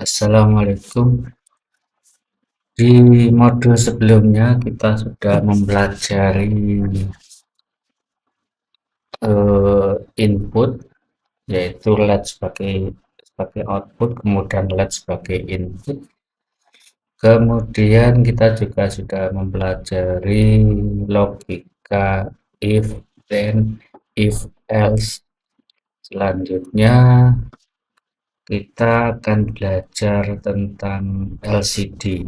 Assalamualaikum. Di modul sebelumnya kita sudah mempelajari input, yaitu LED sebagai output, kemudian LED sebagai input. Kemudian kita juga sudah mempelajari logika if, then, if, else. Selanjutnya kita akan belajar tentang LCD.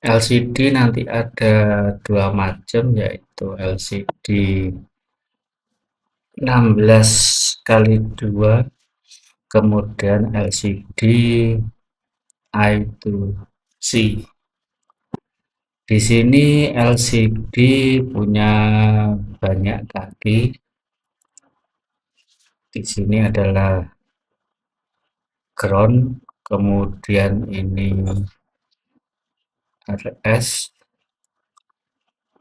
LCD nanti ada dua macam, yaitu LCD 16 kali 2, kemudian LCD I2C. Di sini LCD punya banyak kaki. Di sini adalah ground, kemudian ini RS.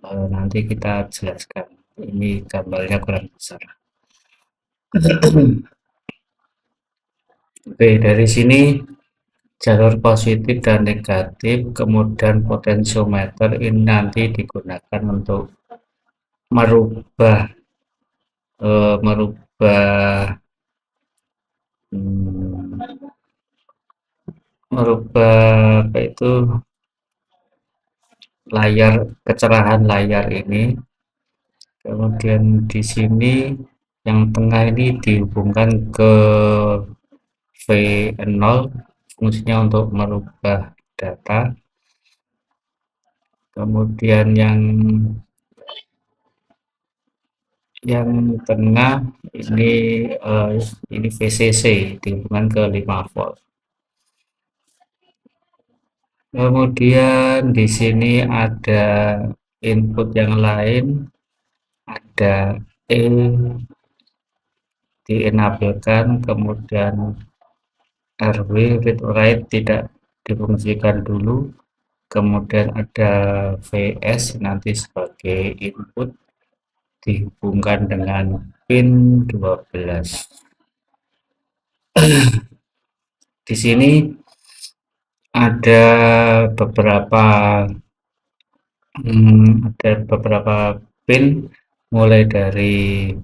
Nanti kita jelaskan. Ini gambarnya kurang besar. Oke, dari sini jalur positif dan negatif, kemudian potensiometer ini nanti digunakan untuk merubah merubah hmm, apa itu, kecerahan layar ini. Kemudian di sini yang tengah ini dihubungkan ke V0, fungsinya untuk merubah data. Kemudian yang tengah ini ini VCC dihubungkan ke 5 volt. Kemudian di sini ada input yang lain, ada E dienabelkan, kemudian RW read write tidak difungsikan dulu, kemudian ada VS nanti sebagai input dihubungkan dengan pin 12. Di sini ada beberapa pin, mulai dari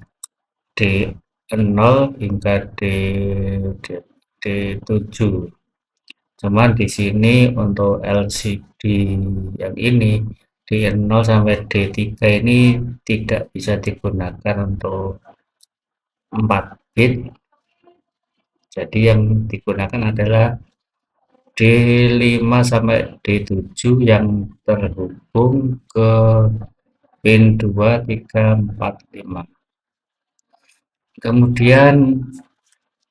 D0 hingga D7. Cuman di sini untuk LCD yang ini D0 sampai D3 ini tidak bisa digunakan untuk 4 bit. Jadi yang digunakan adalah D5 sampai D7 yang terhubung ke pin 2, 3, 4, 5. Kemudian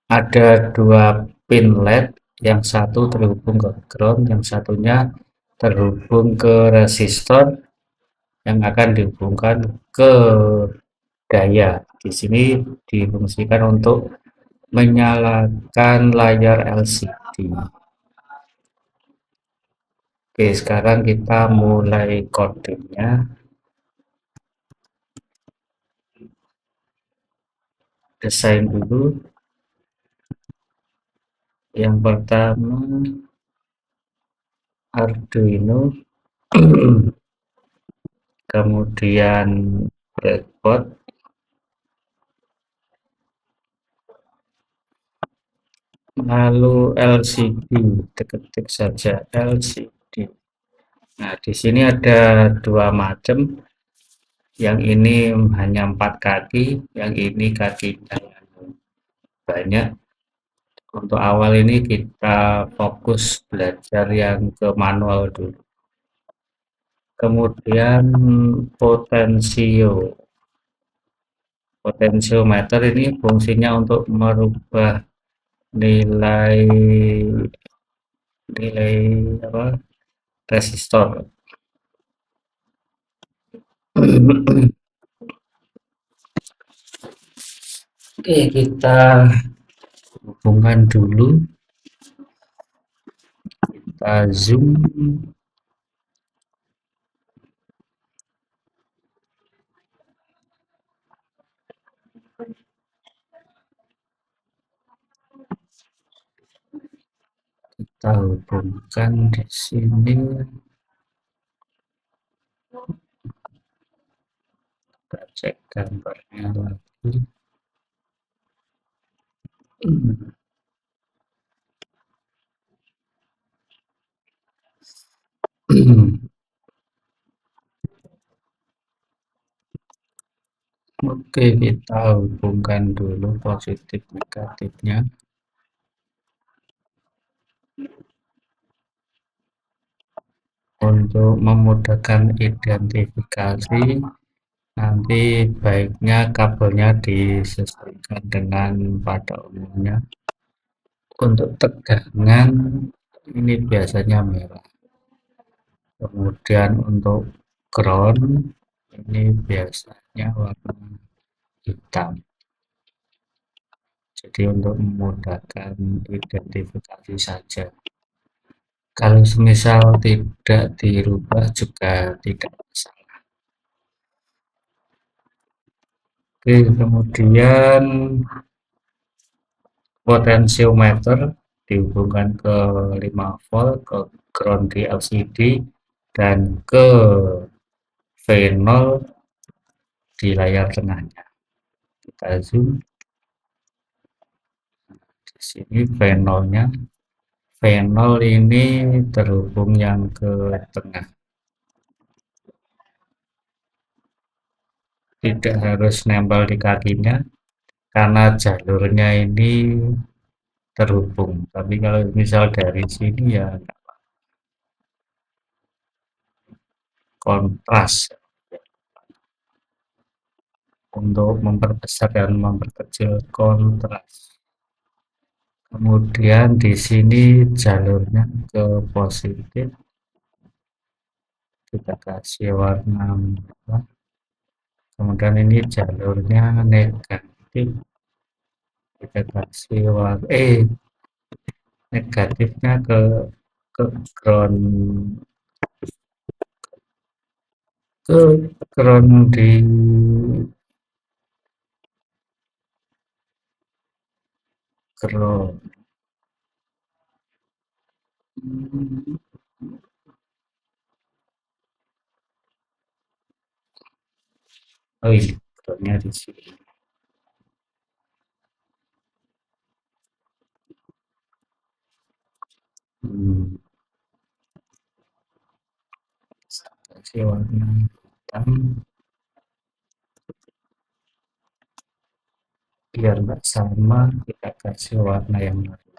ada dua pin LED, yang satu terhubung ke ground, yang satunya terhubung ke resistor yang akan dihubungkan ke daya. Di sini difungsikan untuk menyalakan layar LCD. Oke, sekarang kita mulai codingnya. Desain dulu. Yang pertama Arduino, kemudian breadboard, lalu LCD, ketik saja LCD. Nah, di sini ada dua macam. Yang ini hanya 4 kaki, yang ini kakinya banyak. Untuk awal ini kita fokus belajar yang ke manual dulu. Kemudian potensiometer ini fungsinya untuk merubah nilai nilai apa, resistor. Oke, kita hubungkan dulu, kita zoom. kita hubungkan di sini, kita cek gambarnya lagi. Oke, kita hubungkan dulu positif negatifnya. Untuk memudahkan identifikasi, nanti baiknya kabelnya disesuaikan dengan pada umumnya. Untuk tegangan ini biasanya merah. Kemudian untuk ground ini biasanya warna hitam. Jadi untuk memudahkan identifikasi saja. Kalau semisal tidak dirubah juga tidak masalah. Oke, kemudian potensiometer dihubungkan ke 5 volt, ke ground di LCD, dan ke V0 di layar tengahnya. Kita zoom di sini V0-nya. V0 ini terhubung yang ke tengah. Tidak harus nempel di kakinya karena jalurnya ini terhubung. Tapi kalau misal dari sini ya kontras untuk memperbesar dan memperkecil kontras. Kemudian di sini jalurnya ke positif, kita kasih warna merah. Kemudian ini jalurnya negatif, kita kasih warna negatifnya ke ground, ke ground di ground. Oh ini groundnya di sini. Kasih warna hitam biar nggak sama, kita kasih warna yang lain.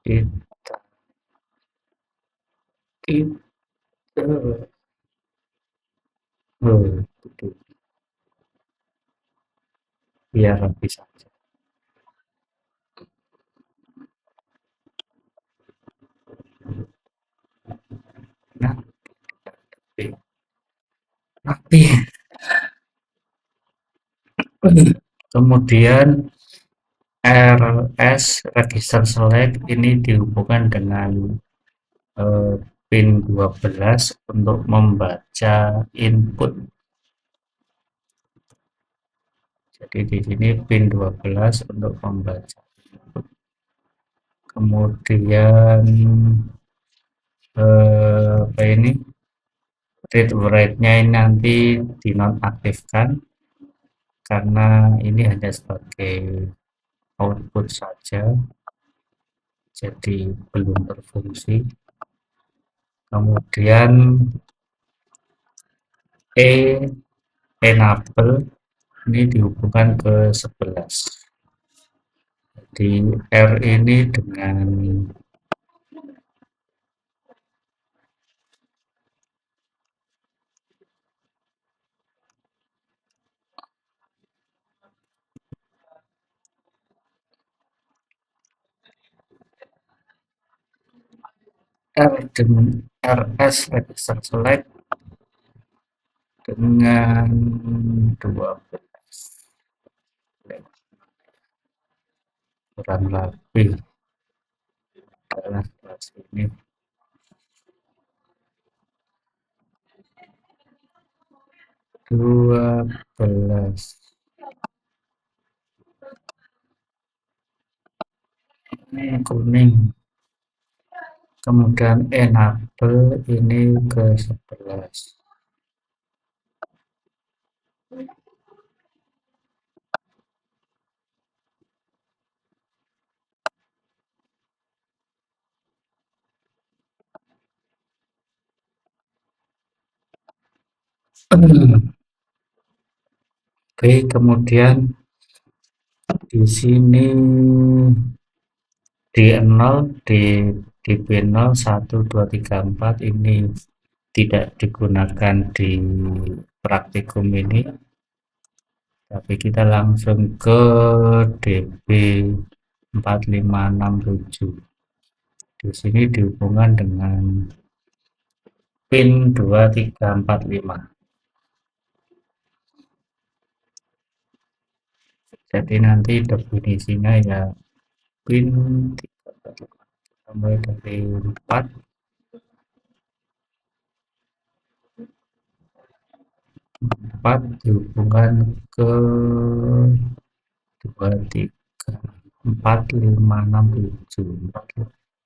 Kita, kita betul, biar rapi saja. Nah, rapi. Kemudian RS register select ini dihubungkan dengan pin 12 untuk membaca input. Jadi di sini pin 12 untuk membaca input. Kemudian apa ini, read write-nya ini nanti dinonaktifkan karena ini hanya sebagai output saja, jadi belum berfungsi. Kemudian enable ini dihubungkan ke 11. Jadi R ini dengan R dengan RS register select dengan 12 kurang lebih adalah kelas ini 12 ini kuning, kemudian enable ini ke 11. Oke, kemudian di sini di 0 di B0 1 2 3 4 ini tidak digunakan di praktikum ini, tapi kita langsung ke DB 4567. Di sini dihubungkan dengan pin 2345. Jadi nanti definisinya ya pin 345 mulai dari 4 dihubungkan ke 2 3 4 5 6 7.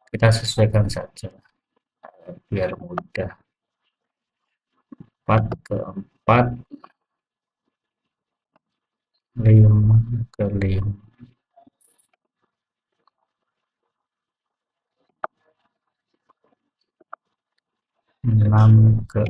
Kita sesuaikan saja biar mudah. 4 ke 4, 5 ke 5, 6 ke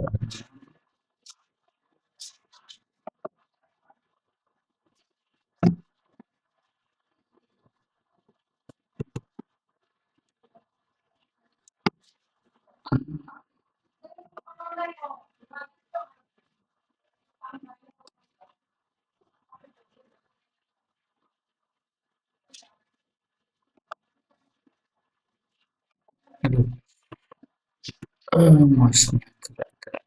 mouse-nya gerak-gerak.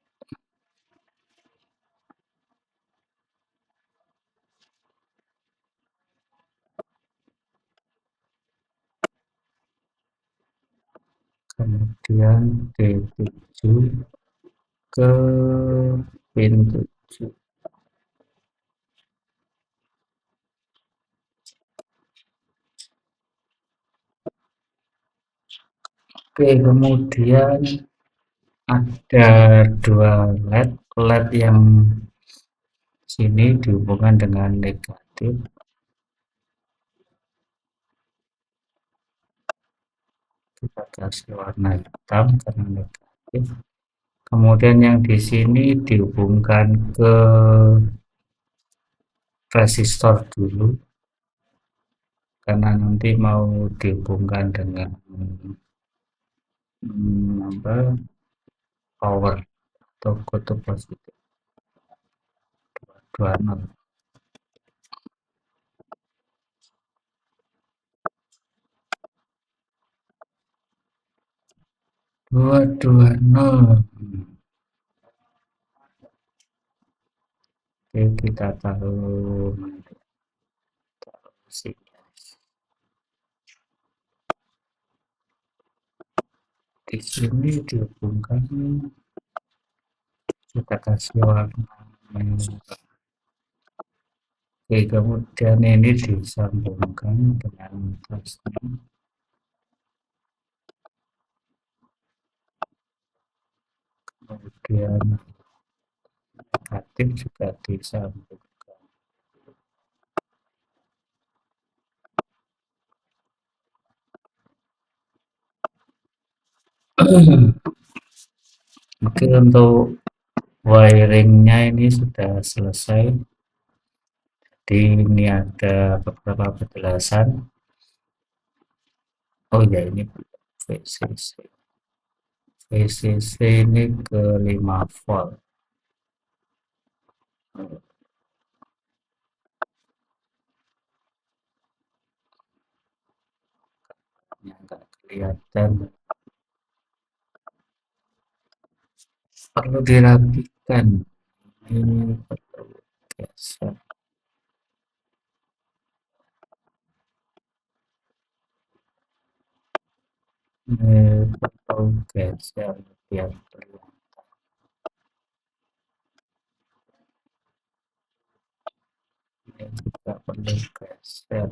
Kemudian D7 ke pin 7. Oke, kemudian ada dua LED yang sini dihubungkan dengan negatif, kita kasih warna hitam karena negatif. Kemudian yang di sini dihubungkan ke resistor dulu karena nanti mau dihubungkan dengan apa, power atau kutub positif 20 220. Oke, kita taruh sini. Di sini dihubungkan, kita kasih warna merah. Oke, kemudian ini disambungkan dengan plasma, kemudian negatif juga disambungkan. Oke, untuk wiringnya ini sudah selesai. Jadi ini ada beberapa penjelasan. Oh ya, ini VCC. VCC ini ke 5 volt. Yang nggak kelihatan. perlu dirapikan. Ini perlu geser. Ini perlu geser biar terlihat. Ini juga perlu geser.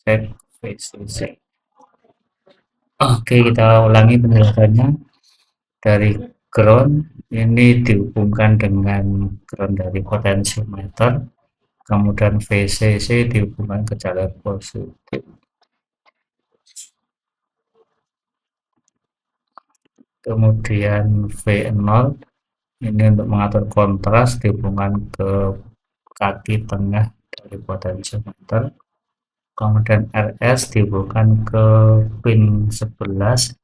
Cek VCC. Oke, kita ulangi penjelasannya. Dari ground ini dihubungkan dengan ground dari potensiometer, kemudian VCC dihubungkan ke jalur positif, kemudian V0 ini untuk mengatur kontras dihubungkan ke kaki tengah dari potensiometer, kemudian RS dihubungkan ke pin 11,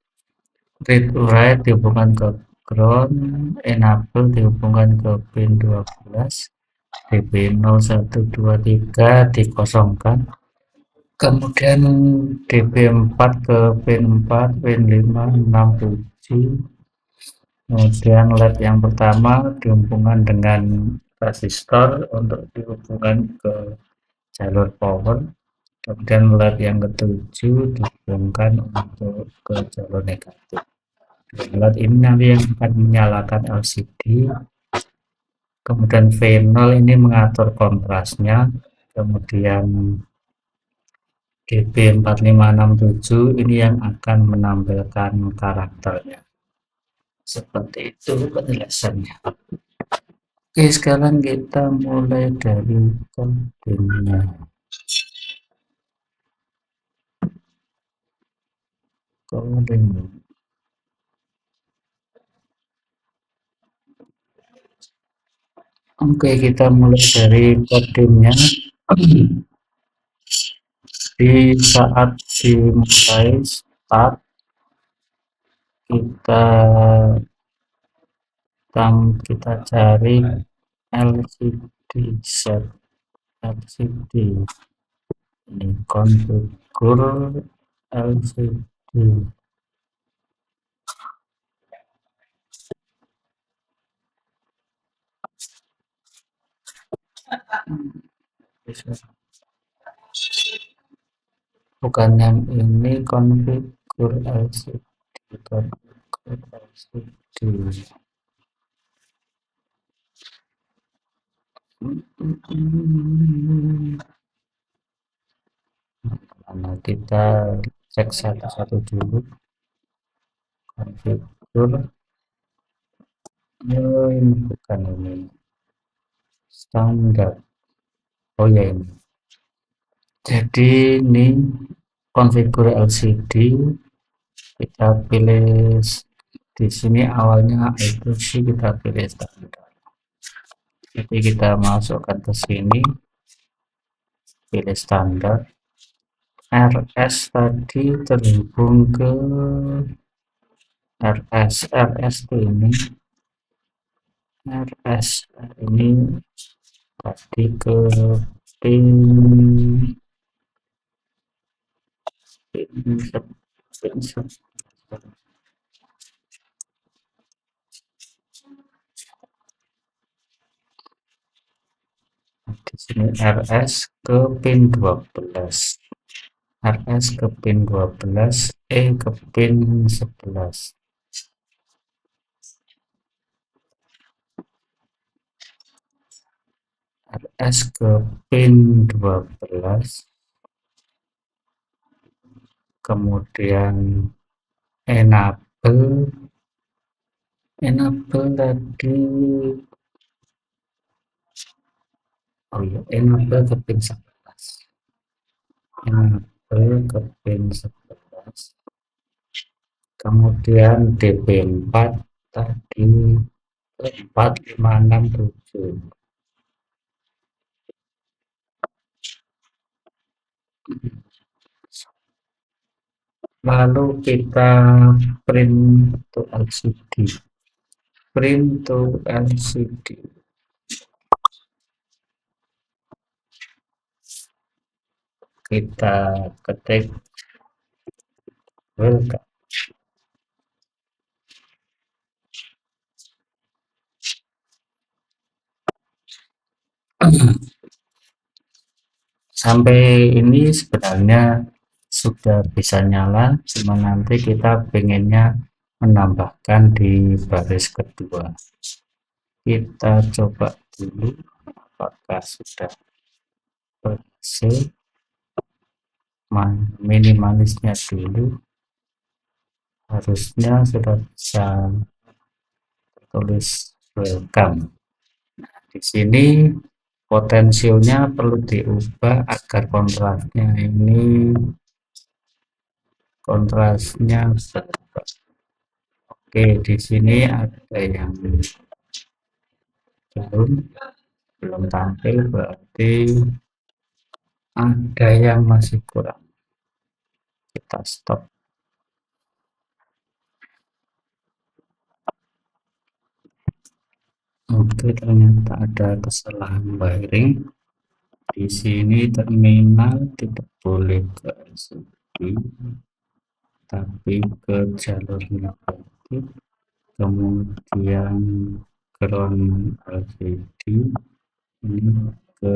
read write dihubungkan ke ground, enable dihubungkan ke pin 12, DB 0123 dikosongkan, kemudian DB4 ke pin 4, pin 5, 6, 7, kemudian LED yang pertama dihubungkan dengan resistor untuk dihubungkan ke jalur power, kemudian LED yang ketujuh dihubungkan untuk ke jalur negatif. LED ini nanti yang akan menyalakan LCD, kemudian V0 ini mengatur kontrasnya, kemudian DB4567 ini yang akan menampilkan karakternya. Seperti itu penjelasannya. Oke, sekarang kita mulai dari kontennya. Coding. Oke, kita mulai dari codingnya. Di saat dimulai start, kita cari LCD set LCD. Ini konfigur LCD. Bukan yang ini, konfigur LCD, konfigur LCD. Nah, kita cek satu-satu dulu. Konfigur. Ini bukan ini. Standar. Oh ya ini. Jadi ini konfigur LCD, kita pilih di sini awalnya itu sih kita pilih standar. Jadi kita masukkan ke sini, pilih standar. RS tadi terhubung ke RS ini tadi ke pin di sini RS ke pin 12, RS ke pin 12, ke pin 11. RS ke pin 12, kemudian enable tadi, oh ya, enable ke pin 11, enable ke pin 11, kemudian DB4 tadi 4567. lalu kita print to LCD, print to LCD, kita ketik welcome. Sampai ini sebenarnya sudah bisa nyala, cuma nanti kita pengennya menambahkan di baris kedua. Kita coba dulu apakah sudah berhasil. Minimalisnya dulu, harusnya sudah bisa tulis welcome. Di sini potensinya perlu diubah agar kontrasnya berubah. Oke, di sini ada yang belum tampil, berarti ada yang masih kurang. Kita stop. Oke, ternyata ada kesalahan wiring. Di sini terminal tidak boleh ke LCD, tapi ke jalur negatif, kemudian ground LCD, ini ke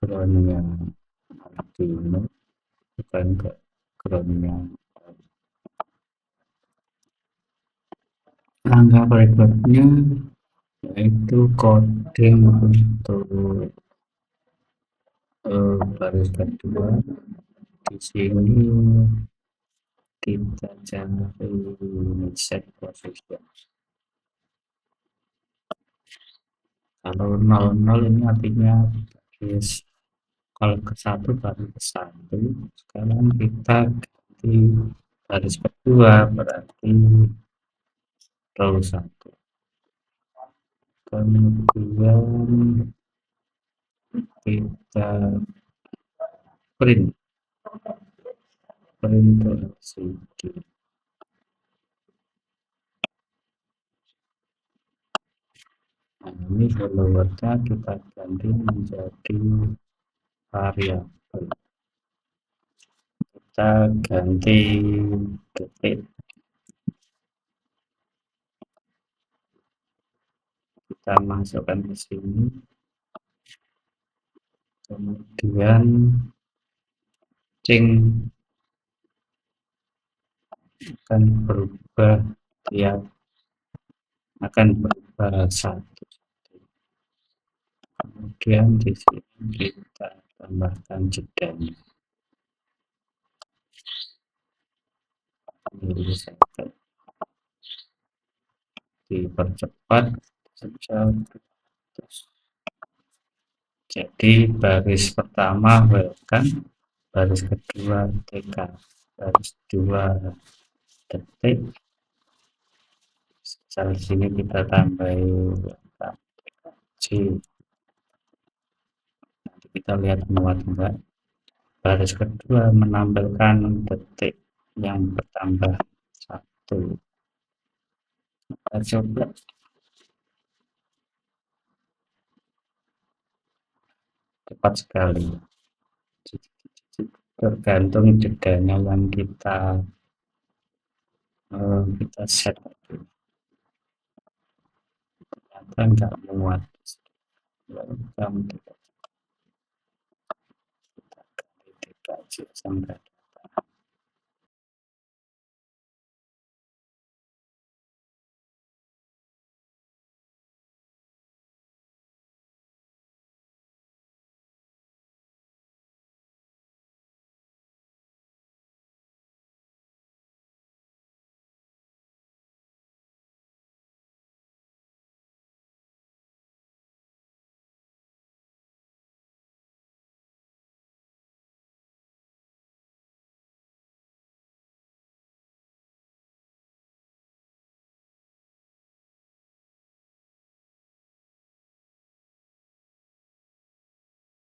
groundnya Arduino, bukan ke groundnya. Langkah berikutnya yaitu coding untuk baris kedua. Di sini kita cari set posisi. Kalau 00 ini artinya baris, kalau ke satu baru ke satu. Sekarang kita ganti baris kedua, berarti row 1. Kemudian kita print LCD. Nah, ini followernya kita ganti menjadi variabel. Kita ganti detik, kita masukkan ke sini, kemudian cing akan berubah, dia akan berubah satu. Kemudian di sini kita tambahkan jedanya. Ini dipercepat sejauh. Jadi baris pertama welcome, baris kedua TK, baris 2 detik. Misal sini kita tambahin J. Nanti kita lihat muat enggak. Baris kedua menampilkan detik yang bertambah 1. Kita coba. Cepat sekali. Tergantung jedanya yang kita set. Ternyata enggak muat. Welcome. Kita ganti sampai